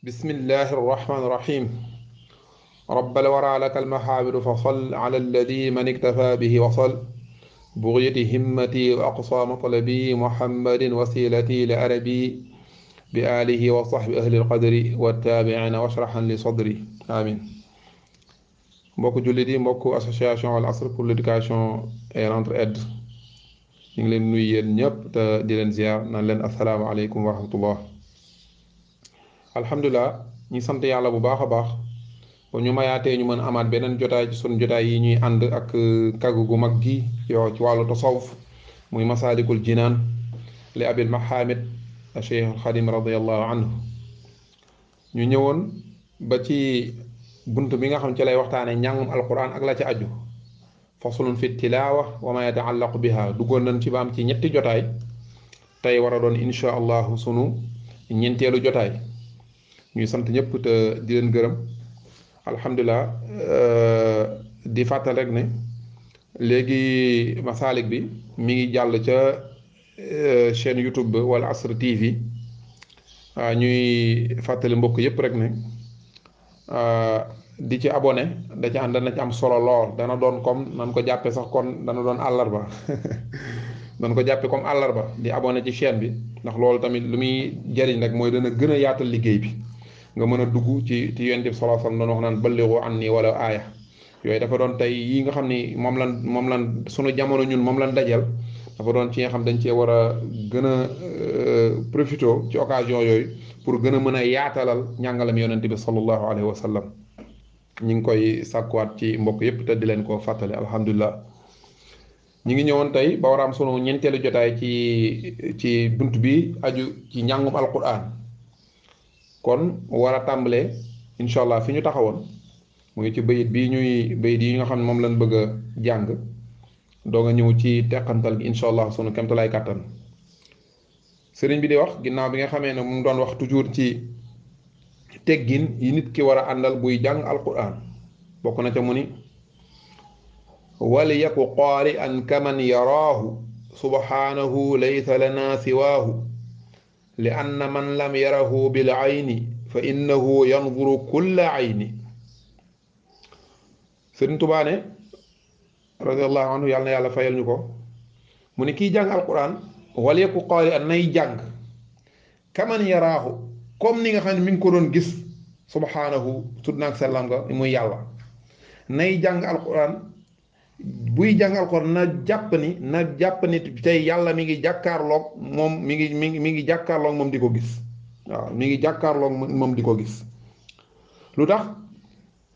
بسم الله الرحمن الرحيم. رب الورى لك المحامد فصل على الذي من اكتفى به وصل. بغية همتي وأقصى مطلبي محمد وسيلتي لأربي بآله وصحب أهل القدر والتابعين واشرحا لصدري آمين. mbokk jullit yi mbokk association Al Asr pour l'éducation et l'entraide ñu ngi leen nuyu yéen ñëpp te di leen ziar naan leen asalaamaaleykum wa rahmatullah. alhamdulilah ñi sant yàlla bu baax a baax ba ñu mayaatee ñu mën amaat beneen jotaay ci sunu jotaay yi ñuy ànd ak kàggu gu mag gi yow ci wàllu tasawuf muy masaalikul jinaan li abil mahamid cheikh alxadim radiallahu anhu. ñu ñëwoon ba ci bunt bi nga xam ci lay waxtaane njàngum alquran ak la ci aju faslun fi tilaawa wa ma yataallaqu biha duggoon nañ ci ba am ci ñetti jotaay tey war a doon insha allahu sunu ñeenteelu jotaay. ñuy sant ñëpp te di leen gërëm alhamdulilah di fàttal rek ne léegi masaalik bi mi ngi jàll ca chaîne YouTube ba wala Asr TV ñuy fàttali mbokk yëpp rek ne di ci abonné da ci ànd na ci am solo lool dana doon comme nan ko jàppe sax kon dana doon àllarba dan ko jàppe comme àllarba di abonné ci chaîne bi ndax loolu tamit lu muy jariñ rek mooy dana gën a yaatal liggéey bi nga mën a dugg ci yonent bi sallallahu alayhi wasallam doon wax naan ballighu anni wala aaya yooyu dafa doon tey yi nga xam ni moom lan sunu jamono ñun moom lan dajal dafa doon ci nga xam dañ cee war a gën a profité ci occasion yooyu pour gën a mën a yaatalal njàngalam yonent bi sallallahu alayhi wa sallam. ñu ngi koy sàkkuwaat ci mbokk yépp te di leen ko fàttali alhamdulilah. ñu ngi ñëwoon tey ba war a am sunu ñeenteelu jotaay ci bunt bi aju ci njàngum alquran kon war a tàmbalee incha allah fi ñu taxawoon mu ngi ci bayit yi nga xam ne moom lañ bëgg a jàng doog a ñëw ci teqantal gi incha allah sunu kemtalaay kàttan. sëriñ bi di wax ginnaaw bi nga xamee ne mu doon wax toujours ci teggin yi nit ki war a àndal buy jàng alquran bokk na ca mu ni wali yaku qaari an kaman yaraahu subhanahu laysa lana siwaahu li anna man lam yarahu bil ayni fa innahu yanzuru kulla ayni. Sëriñ Tuubaa ne radiallahu anhu yàlla na yàlla fayal ñu ko mu ne kiy jàng alquran wala yeku qaari an nay jàng kaman yaraahu comme ni nga xam ne mi ngi ko doon gis subhanahu tudd naag sellam nga muy yàlla. nay jàng alquran buy jàng alquran na jàpp ni tey yàlla mi ngi jàkkaarloog moom mi ngi jàkkaarloog moom di ko gis waaw mi ngi jàkkaarloog moom di ko gis. lu tax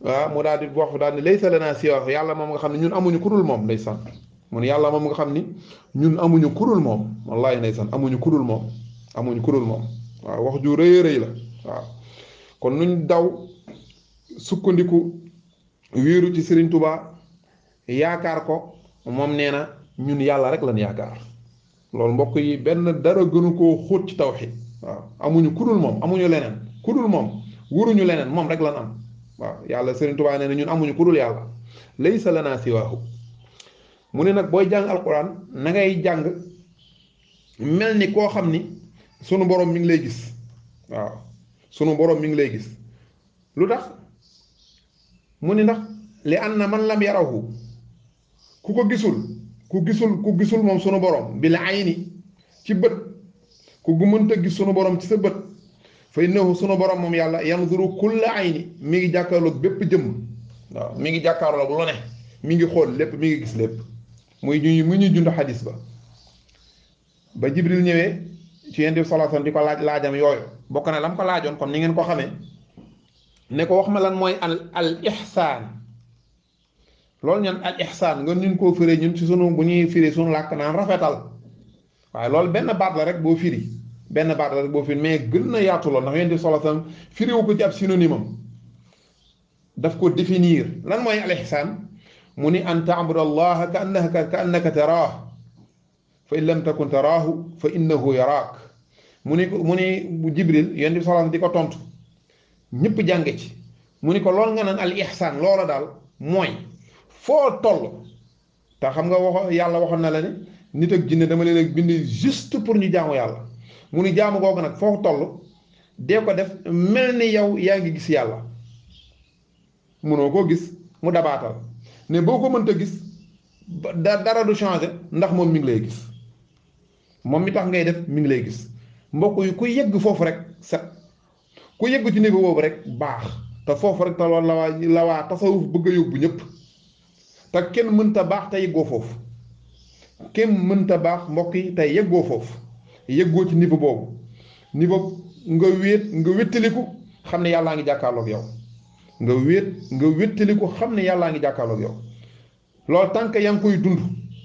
waaw mu daal di wax daal ni laysa lanaa siwaahu yàlla moom nga xam ne ñun amuñu kurul moom ndeysaan mu ne yàlla moom nga xam ni ñun amuñu kurul moom wallaahi ndeysaan amuñu kurul moom waaw wax ju rëy rëy la waaw. kon nuñ daw sukkandiku wéeru ci Serigne Touba yaakaar ko moom nee na ñun yàlla rek lan yaakaar loolu mbokk yi benn dara gënu koo xóot ci tawxiid waaw amuñu kudul moom amuñu leneen kudul moom wuruñu leneen moom rek lan am waaw yàlla Serigne Touba nee na ñun amuñu kudul yàlla laysa lanaa siwaahu. mu ne nag booy jàng alquran na ngay jàng mel ni koo xam ni sunu borom mi ngi lay gis waaw sunu borom mi ngi lay gis. lu tax mu ni ndax li anna man lam yarahu ku gisul moom sunu borom bil ayni ci bët ku mënta gis sunu borom ci sa bët fa innahu sunu borom moom yàlla yanzuru kulla ayni mi ngi jàkkaarloog bépp jëmm waaw mi ngi jàkkaarloog lu ne mi ngi xool lépp mi ngi gis lépp muy ñuy jund xadis ba Jibril ñëwee ci Yonent bi sallallahu alayhi wasallam di ko laajam yooyu bokk na lam ko laajoon comme ni ngeen ko xamee ne ko wax ma lan mooy al ihsaan loolu ñan al ihsaan nga ñun koo firee ñun ci sunu bu ñuy firi sunu làkk naan rafetal waaye loolu benn baat la rek boo firi mais gën na yaatu lool ndax Yonent bi sallallahu alayhi wasallam firiwu ko ci ab synonyme am daf ko définir lan mooy al ihsaan mu ni an ta'buda allaha ka annaka taraahu fa in lam takun taraahu fa innahu yaraak mu ni bu Jibril Yonent bi sallallahu alayhi wasallam di ko tontu ñëpp jànge ci mu ni ko lool nga naan al ihsaan loola daal mooy foo toll te xam nga yàlla waxoon na la ne nit ak jinne dama leen bind juste pour ñu jaamu yàlla mu ni jaamu googu nag foo toll dee ko def mel ni yow yaa ngi gis yàlla. mënoo koo gis mu dabaatal ne boo ko mënta gis dara du changé ndax moom mi ngi lay gis moom mi tax ngay def mi ngi lay gis. mbokk yi ku yegg foofu rek set ku yegg ci niveau boobu rek baax te foofu rek te loolu la waa tasawuf bëgg a yóbbu ñëpp te kenn mënta baax te yeggoo foofu. kenn mënta baax mbokk yi tey yeggoo foofu yeggoo ci niveau boobu niveau nga wéttaliku xam ne yàllaa ngi jàkkaarloog yow nga wéttaliku xam ne yàllaa ngi jàkkaarloog yow loolu tant que yaa ngi koy dund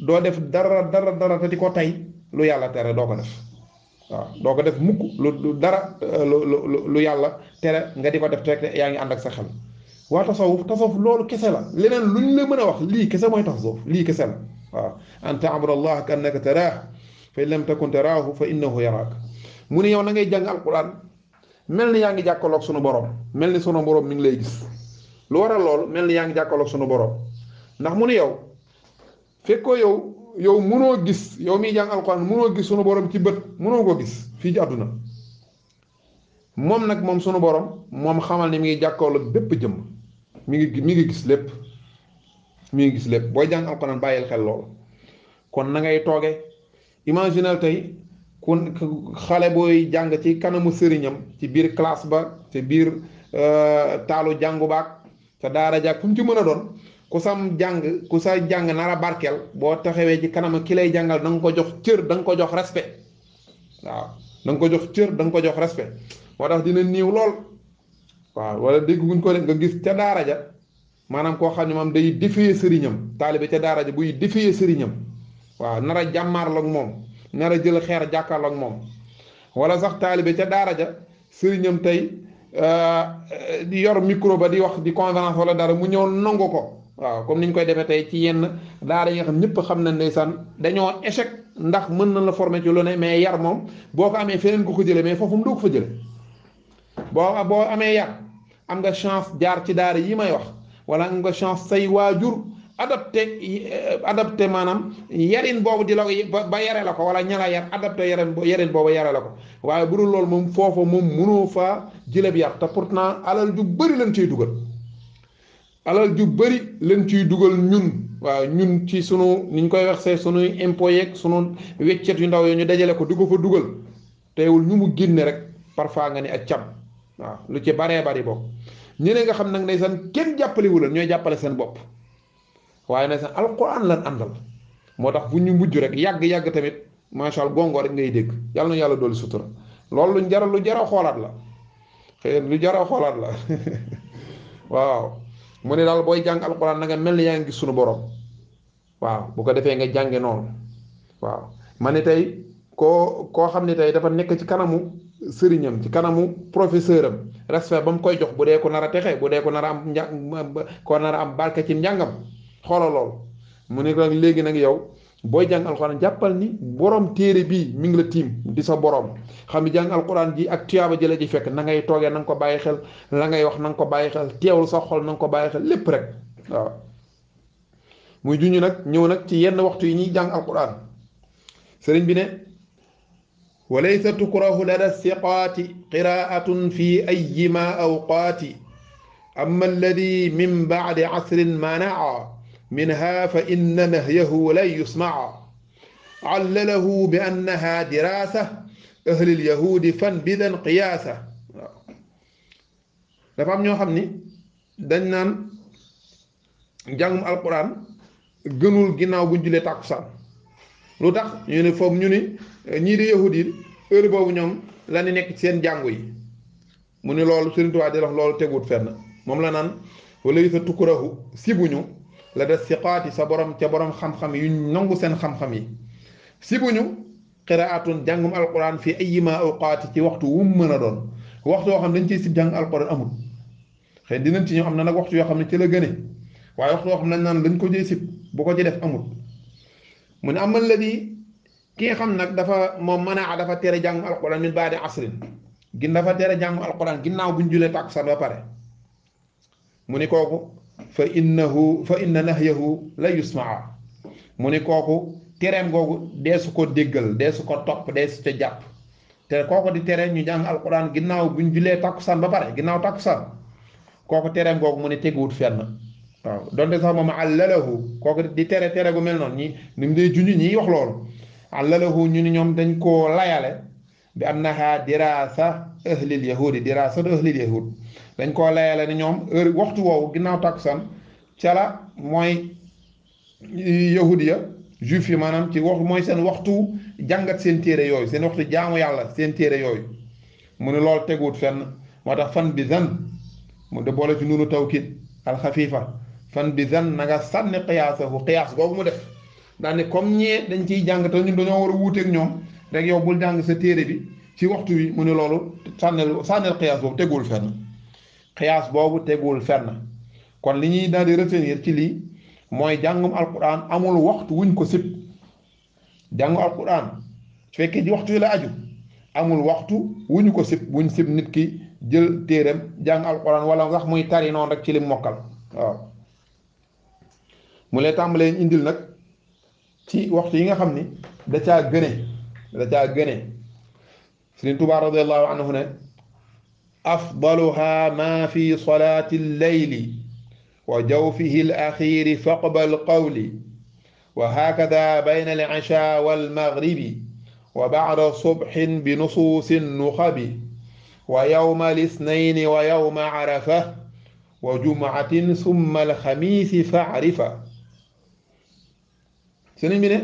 doo def dara te di ko tey lu yàlla tere doo ko def waaw doo ko def mukk lu dara lu yàlla tere nga di ko def rek yaa ngi ànd ak sa xel. waa tasawuf loolu kese la leneen luñ la mën a wax lii kese mooy tasawuf lii kese la. waaw an ta'buda allaha ka annaka taraahu fa in lam takun taraahu fa innahu yaraak mu ne yow na ngay jàng alquran mel ni yaa ngi jàkkaloog sunu borom mel ni sunu borom mi ngi lay gis. lu waral loolu mel ni yaa ngi jàkkaloog sunu borom ndax mu ne yow fekkoo yow mënoo gis yow miy jàng alquran mënoo gis sunu borom ci bët mënoo ko gis fii ci àdduna moom nag moom sunu borom moom xamal ni mi ngi jàkkaloog bépp jëmm mi ngi gis lépp. mi ngi gis lépp booy jàng alxuraan bàyyil xel loolu kon na ngay tooge imaginal tey ku xale booy jàng ci kanamu sëriñam ci biir classe ba ci biir taalu jàngu baag ca daara jàg fu mu ci mën a doon ku sa jàng nar a barkeel boo taxawee ci kanam ki lay jàngal da nga ko jox cër da nga ko jox respect waaw da nga ko jox cër da nga ko jox respect moo tax dina niiw lool waaw wala dégg guñ ko nga gis ca daara ja maanaam koo xam ne moom day défier sëriñam taalibe ca daara ja buy défier sëriñam waaw nar a jàmmaarloog moom nar a jël xeer jàkkaarloog moom wala sax taalibe ca daara ja sëriñam tey di yor micro ba di wax di conférence wala dara mu ñëw nangu ko waaw comme ni ñu koy defee tey ci yenn daara yi nga xam ñëpp xam na ndeysaan dañoo échec ndax mën na la former ci lu ne mais yar moom boo ko amee feneen ko jëlee mais foofu mu doo ko fa jële boo amee yar am nga chance jaar ci daara yi may wax wala am nga chance say waajur adapté maanaam yarin boobu di la ba yare la ko wala ñala yar adapté yarin boobu yare la ko waaye bu dul loolu moom foofa moom mënoo faa jëleb yar te pourtant alal ju bëri lañ ciy dugal alal ju bëri lañ ciy dugal ñun waaw ñun ci sunu ni ñu koy wax see sunuy impôt yeeg sunu weccet yu ndaw yo ñu dajale ko di ko fa dugal teewul ñu mu génne rek parfois nga ni ak cam waaw lu ci baree bari bokk ñeneen nga xam nag ndeysaan kenn jàppalewu leen ñooy jàppale seen bopp waaye ndeysaan alquran lan àndal moo tax bu ñu mujj rek yàgg-yàgg tamit macha allah gongo rek ngay dégg yàlla na yàlla dolli sutura loolu lu jara xoolaat la xëy lu jara xoolaat la waaw mu ne daal booy jàng alquran na nga mel ni yaa ngi gis sunu borom waaw bu ko defee nga jànge noonu waaw ma ne tey koo xam ne tey dafa nekk ci kanamu sëriñam ci kanamu professeur am respect ba mu koy jox bu dee ko nar a texe bu dee ko nar a am ko nar a am barke ci njàngam xoola lool mu ne nag léegi nag yow booy jàng alquran jàppal ni borom téere bii mi ngi la tiim di sa borom xam ni jàng alquran ji ak tuyaaba jële ji fekk na ngay toogee na nga ko bàyyi xel la ngay wax na nga ko bàyyi xel teewul sa xol na nga ko bàyyi xel lépp rek waaw muy juñu nag ñëw nag ci yenn waxtu yi ñuy jàng alquran sëriñ bi ne walaysa tukrahu lada siqaati qiraatun fi ayima awqaati amma alladi min bacdi casrin manaa minha fa inna nahyahu lan yusmaca callalahu bi annaha dirasa ahli lyahudi fanbidan qiyaasa waaw dafa am ñoo xam ni dañ naan njàngum alquran gënul ginnaaw buñ julee tàkkusaan lu tax ñu ne foofu ñu ni ñii di yahud yi heure boobu ñoom la ñu nekk ci seen jàngu yi mu ni loolu Sëriñ Tuubaa di wax loolu teguut fenn moom la naan wala yu sa tukkurahu sibuñu la des siqaati sa borom ca borom xam-xam yu nangu seen xam-xam yi sibuñu qiraatun jàngum alquran fi ayima awqaati ci waxtu wu mu mën a doon waxtu yoo xam dañ ciy sib jàng alquran amul xëy dinañ ci ñoo am na nag waxtu yoo xam ne ci la gëne waaye waxtu yoo xam ne dañ naan dañ ko ciy sib bu ko ci def amul mu ne amal la di ki nga xam nag dafa moom manaa dafa tere jàngum alquran min baadi asrin gin dafa tere jàngum alquran ginnaaw buñ julee tàkkusaan ba pare mu ni kooku fa inna nahyahu la yusmaa mu ni kooku tereem googu deesu ko déggal deesu ko topp deesu ca jàpp te kooko di tere ñu jàng alquran ginnaaw buñ julee takkusaan ba pare ginnaaw takkusaan kooku tereem googu mu ne teguwut fenn waaw donte sax moom allalahu kooku di tere gu mel noonu ñi ni mu dee junj ñiy wax loolu allalahu ñu ni ñoom dañ koo layale bi annaha dirasa ahlil yahudi dirasatu ahlil yahud dañ koo layale ni ñoom heure waxtu woowu ginnaaw takkusaan ca la mooy yahudiya juif yi maanaam ci wax mooy seen waxtu jàngat seen téere yooyu seen waxtu jaamu yàlla seen téere yooyu mu ne loolu teguwut fenn moo tax fan bi zan mu de boole ci nunu tawkid alxafifa fan bi zan na nga sànni xiyaasahu xiyaas boobu mu def daal ne comme ñee dañ ciy jàng te ñun dañoo war a wuuteeg ñoom rek yow bul jàng sa téere bi ci waxtu wi mu ne loolu sànnil xiyaas boobu teguwul fenn xiyaas boobu teguwul fenn kon li ñuy daal di retenir ci lii mooy jàngum alquran amul waxtu wuñ ko sib jàngu alquran su fekkee ci waxtu yi la aju amul waxtu wuñu ko sib wuñ sib nit ki jël téereem jàng alquran wala sax muy tari noonu rek ci lim mokkal waaw mu lay tàmbalee indil nag ci waxtu yi nga xam ni da caa gëne Sëriñ Tuubaa radiyallahu anhu ne afdaluha ma fi salaati lleyli wa jawfihi al-axiiri faqbal qawli wa hakada bayna al-ishaa wal-maghribi wa ba'da subhin bi nusuusi nuxabi wa yawma al-isnayni wa yawma arafa wa jumu'atin summa al-xamiisi fa'rifa sëriñ bi ne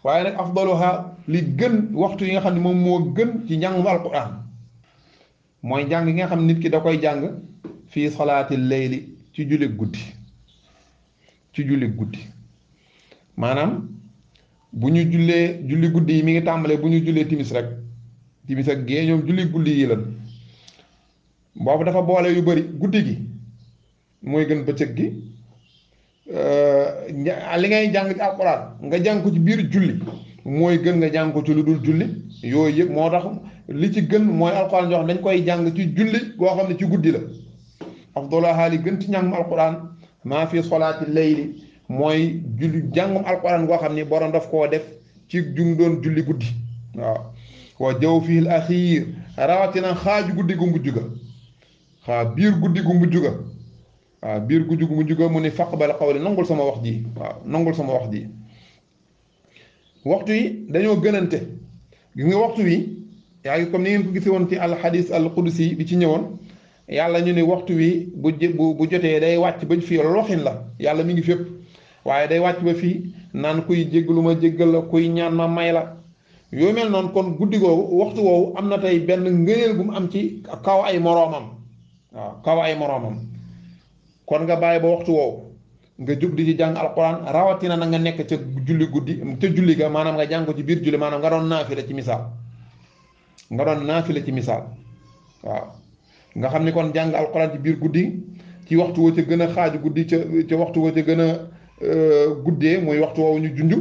waaye nag afdaluha li gën waxtu yi nga xam ne moom moo gën ci njàngum alquran mooy jàng yi nga xam nit ki da koy jàng fii salaati leyli ci julli guddi maanaam bu ñu jullee julli guddi yi mi ngi tàmbalee bu ñu jullee timis rek timis ak gée ñoom julli guddi yi lan boobu dafa boole yu bari guddi gi mooy gën bëccëg gi li ngay jàng ci alquran nga jàng ko ci biir julli mooy gën nga jàng ko ci lu dul julli yooyu yëpp moo tax li ci gën mooy alquran yoo xam dañ koy jàng ci julli boo xam ne ci guddi la afdalaha li gën ci njàngum alquran maa fi solaati leyli mooy julli jàngum alquran goo xam ni borom daf koo def ci jum doon julli guddi waaw wa jaw fii al axiir rawatina xaaju guddi gu mujj ga biir guddi gu mujj ga waaw biir guddi gu mujj ga mu ni faqbal qawli nangul sama wax ji waaw nangul sama wax ji waxtu yi dañoo gënante gis nga waxtu wi yaa ngi comme ni ngeen ko gisee woon ci alxadis al qudsi bi ci ñëwoon yàlla ñu ni waxtu wi bu jotee day wàcc ba fii loxin la yàlla mi ngi fépp waaye day wàcc ba fii naan kuy jéggalu ma jéggal la kuy ñaan ma may la yooyu mel noonu kon guddi googu waxtu woowu am na tey benn ngëneel gu mu am ci kaw ay moroomam waaw kaw ay moroomam kon nga bàyyi ba waxtu woowu nga jóg di ci jàng alquran rawatina na nga nekk ca julli guddi ca julli ga maanaam nga jàng ko ci biir julli maanaam nga doon naafila ci misaal waaw nga xam ni kon jàng alquran ci biir guddi ci waxtu woo ca gën a xaaju guddi ca waxtu woo ca gën a guddee muy waxtu woowu ñu junj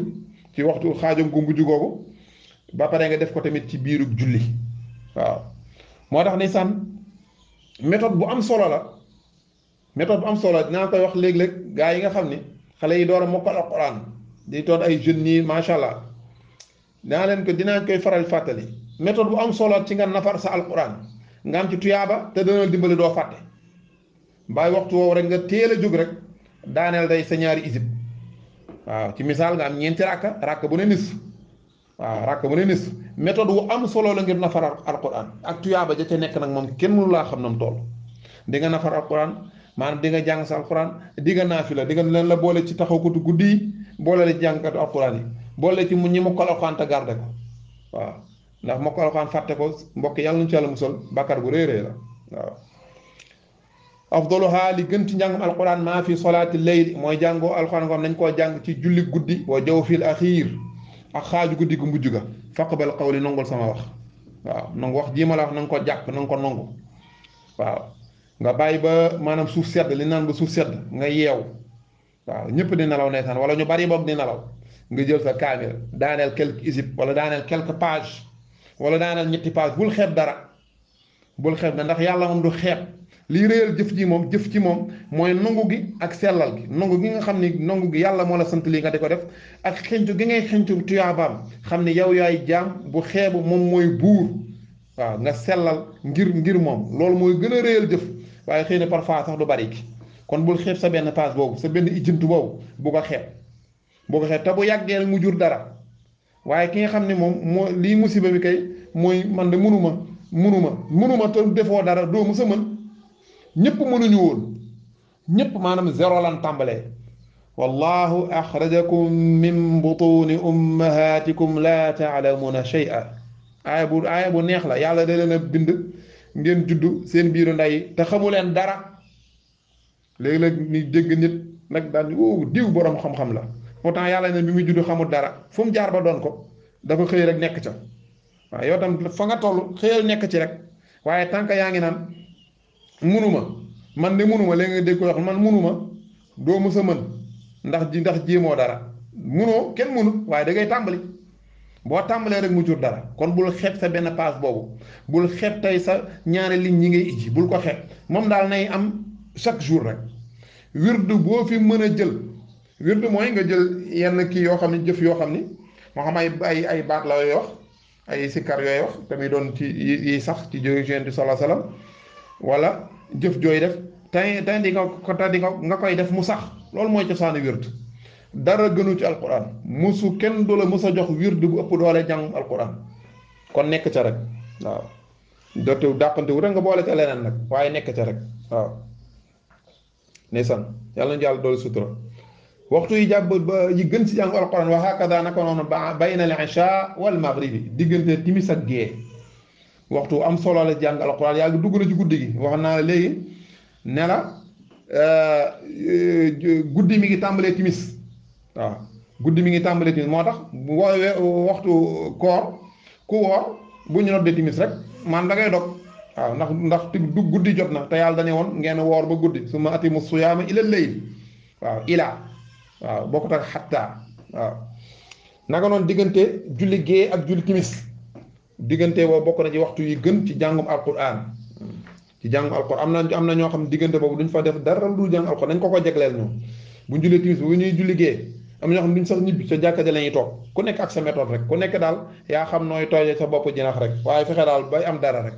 ci waxtu xaajam gu mujj googu ba pare nga def ko tamit ci biiru julli waaw moo tax ndeysaan méthode bu am solo la dinaa koy wax léeg-léeg gaa yi nga xam ni xale yi door a mokkal alquran di toon ay jeunes nii macha allah dinaa koy faral fàttali méthode bu am solo ci nga nafar sa alquran nga am ci tuyaaba te dana dimbali doo fàtte bàyyi waxtu woowu rek nga teel a jóg rek daaneel day sa ñaari isib waaw ci misaal nga am ñeenti rakka bu ne nis waaw rakka bu ne nis méthode wu am solo la ngir nafar alquran ak tuyaaba ja ca nekk nag moom kenn mënu laa xam nam tool di nga nafar alquran maanaam di nga jàng sa alquran di nga naafila di nga leen la boole ci taxawkatu guddi yi boole la ci jàngkatu alquran yi boole ci ñi mokkal alquran te garde ko waaw ndax mokkal alquran fàtte ko mbokk yàlla nu ci yàlla musal bàkkaar bu réy la waaw afdaluha li gën ci njàngum alquran maa fi solaati leyli mooy jàngoo alquran ko am nañ koo jàng ci julli guddi wa jaw fil axiir ak xaaju guddi gu mujj ga faqbal qawli nangul sama wax waaw nangu wax jii ma la wax na nga ko jàpp na nga ko nangu waaw nga bàyyi ba maanaam suuf sedd li naan ba suuf sedd nga yeew waaw ñëpp di nelaw ndeysaan wala ñu bari boog di nelaw nga jël sa kaamil daaneel quelques isib wala daaneel quelques pages wala daaneel ñetti page bul xeeb dara ndax yàlla moom du xeeb lii réyal jëf ci moom mooy nangu gi ak sellal gi nangu gi nga xam ni nangu gi yàlla moo la sant lii nga di ko def ak xencu gi ngay xencu tuyaabaam xam ni yow yaay jaam bu xeebu moom mooy buur waaw nga sellal ngir moom loolu mooy gën a réyal jëf waaye xëy na parfois sax du bari ki kon bul xeeb sa benn paas boobu sa benn ijjintu boobu bu ko xeeb te bu yàggee mu jur dara waaye ki nga xam ne moom moo lii musiba bi kay mooy man de munuma te defoo dara doo mu sa mën ñépp mënuñu woon ñépp maanaam zéro lan tàmbalee wallahu axrajakum min butuni ummahatikum la taalamuuna shay'a aaya bu neex la yàlla da leen a bind ngeen juddu seen biiru ndey te xamu leen dara léegi-léeg ni dégg nit nag daal diw boroom xam-xam la pourtant yàlla ne bi muy juddu xamul dara fu mu jaar ba doon ko dafa xëy rek nekk ca waaw yow tam fa nga toll xëyal nekk ci rek waaye tant que yaa ngi naan munuma man de munuma léegi nga dégg ko wax man munuma doo mës a mën ndax jéemoo dara munoo kenn munut waaye da ngay tàmbali boo tàmbalee rek mu jur dara kon bul xeeb sa benn paas boobu bul xeeb tey sa ñaari ligne ñi ngay ijji bul ko xeeb moom daal nay am chaque jour rek wirdu boo fi mën a jël wirdu mooy nga jël yenn kii yoo xam ne jëf yoo xam ni moo xam ay baat la yooy wax ay sikkar yooy wax tamit doon ci yi sax ci jóge Yonent bi sallallahu alayhi wasallam wala jëf jooy def tey nga koy def mu sax loolu mooy cosaanu wird dara gënu ci alquran musu kenn du la mës a jox wird bu ëpp doole jàng alquran kon nekk ca rek waaw dootu dàqante wu rek nga boole ca leneen nag waaye nekk ca rek waaw ndeysaan yàlla na jàll doole sutura waxtu yi jàpp ba yi gën ci jàng alquran wa hakada naka noonu bayna al isha wal maghribi diggante timis ak gée waxtu am solo la jàng alquran yaa ngi dugg na ci guddi gi wax naa la léegi ne la guddi mi ngi tàmbalee timis waaw guddi mi ngi tàmbalee timis moo tax waxtu koor ku woor bu ñu noddee timis rek man da ngay dog waaw ndax du guddi jot na te yàlla dane woon ngeen woor ba guddi summa atimu siyaama ila layl waaw ilaa waaw bokkut ak xattaa waaw naka noonu diggante julli gée ak julli timis diggante boobu bokk na ci waxtu yi gën ci jàngum alquran ci jàngum alquran am na ñoo xam ne diggante boobu duñ fa def dara lu jàng alquran dañ ko jegleel ñoom buñ jullee timis bu ñuy julli gée am na ñoo xam ne duñ sax ñibbi sa jàkka ja la ñuy toog ku nekk ak sa méthode rek ku nekk daal yaa xam nooy tooyee sa bopp jinax rek waaye fexe daal bay am dara rek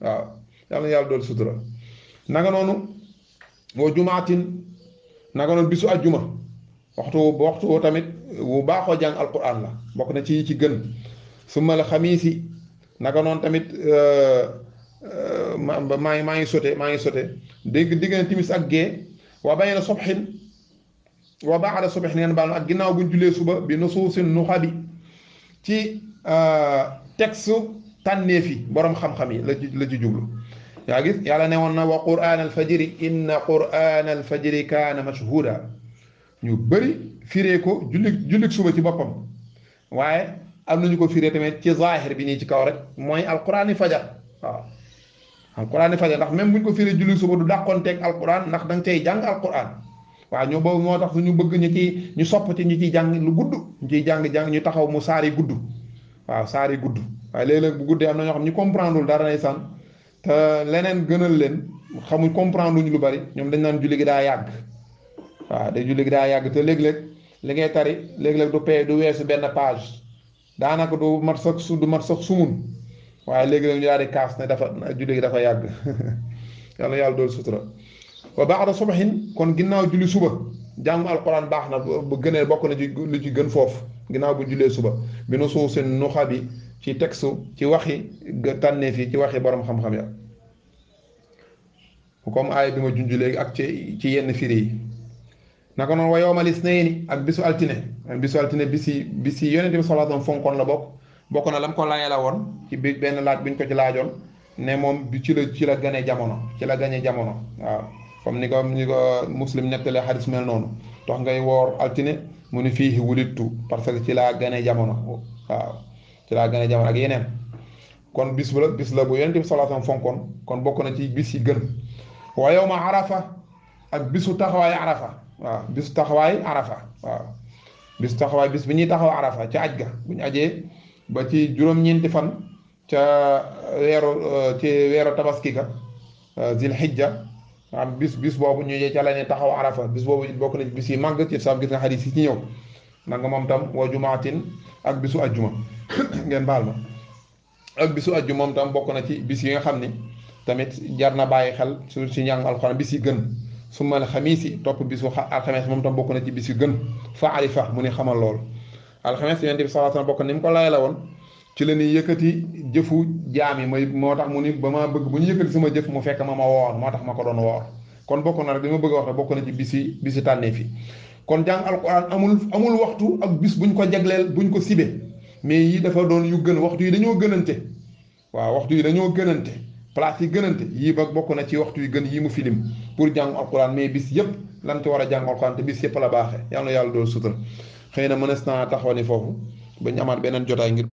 waaw yàlla na yàlla dool sutura naka noonu woo jumaatin naka noonu bisu ajjuma waxtu tamit bu baaxoo jàng alquran la bokk na ci gën summa la xamiisi naka noonu tamit maa ngi sote diggante timis ak gée waa bayna sobxin wa baada sobxin ngeen baal ak ginnaaw buñ jullee suba bi nusuusin nuxabi ci texte tànneef yi boroom xam-xam yi la ci jublu yaa gis yàlla ne woon na wa qur'aan alfajri inna qur'aan alfajri kaana mashhuuda ñu bëri firee ko jullik suba ci boppam waaye am nañu ko firee tamit ci zaahir bi nii ci kaw rek mooy alquraan yi fajar waaw alquraan yi fajar ndax même buñ ko firee jullik suba du dàqoonteeg alquraan ndax da nga cay jàng alquraan waaw ñoo boobu moo tax ñu bëgg ñu sopp ci ñu ciy jàng lu gudd ñu ciy jàng ñu taxaw mu saari gudd waaw saari gudd waaye léeg-léeg bu guddee am na ñoo xam ñu comprendreul dara nay san te leneen gënal leen xamuñ comprendre luñ lu bari ñoom dañ naan julli gi daa yàgg waaw day julli gi daa yàgg te léeg-léeg li ngay tari léeg-léeg du weesu benn page daanaka du mat sax sumun waaye léegi-léeg ñu daal di kaas ne dafa julli gi dafa yàgg yàlla dool sutura wa ba'da subhin kon ginnaaw julli suba jàngu alquran baax na bu gënee bokk na ci lu ci gën foofu ginnaaw bu jullee suba bi nu suuf seen nuxa bi ci texte ci waxi tànnee fii ci waxi borom xam-xam ya comme aaya bi ma junj léegi ak ci yenn firi yi naka noonu wa yawmal isnayni ak bisu altine bisi yonent bi sallallahu alayhi wasallam fonkoon la bokk na lam ko laajee la woon ci bi benn laaj buñ ko ci laajoon ne moom ci la gane jamono waaw comme ni ko muslim nettalee xadis mel noonu tax ngay woor altine mu ni fii wulittu parce que ci laa gane jamono waaw ci laa gane jamono ak yeneen kon bis la bu yonent bi sallallahu alayhi wasallam fonkoon kon bokk na ci bis yi gën wa yawma arafa ak bisu taxawaay arafa waaw bisu taxawaay arafa waaw bisu taxawaay bis bi ñuy taxaw arafa ca aj ga bu ñu ajee ba ci juróom-ñeenti fan ca weeru tabaski ga zil hijja am bis boobu ñu ca la ne taxaw arafa bis boobu bokk na bis yi màgg ci sax gis nga xadis yi ci ñëw nanga moom tam wa jumaatin ak bisu ajjuma ngeen baal ma ak bisu ajju moom tam bokk na ci bis yi nga xam ni tamit jar na bàyyi xel su ci njàng alxuraan bis yi gën su ma la xamiis yi topp bisu alxames moom tam bokk na ci bis yu gën fa arifa mu ni xamal lool alxames yonent bi sallallahu alayhi wasallam bokk ni mu ko lay la woon ci la ñuy yëkkati jëfu jaam yi may moo tax mu ni ba ma bëgg bu ñu yëkkati sama jëf mu fekk ma woor moo tax ma ko doon woor kon bokk na rek li ma bëgg a wax rek bokk na ci bisi tànnee fi kon jàng alquran amul waxtu ak bis buñ ko jagleel buñ ko sibe mais yi dafa doon yu gën waxtu yi dañoo gënante waaw waxtu yi dañoo gënante place yi gënante yii ba bokk na ci waxtu yi gën yi mu filim pour jàng alquran mais bis yëpp lan ci war a jàng alquran te bis yëpp la baaxee yàlla na yàlla doon sutura xëy na mënees naa taxaw ni foofu ba ñu amaat beneen jotaay ngir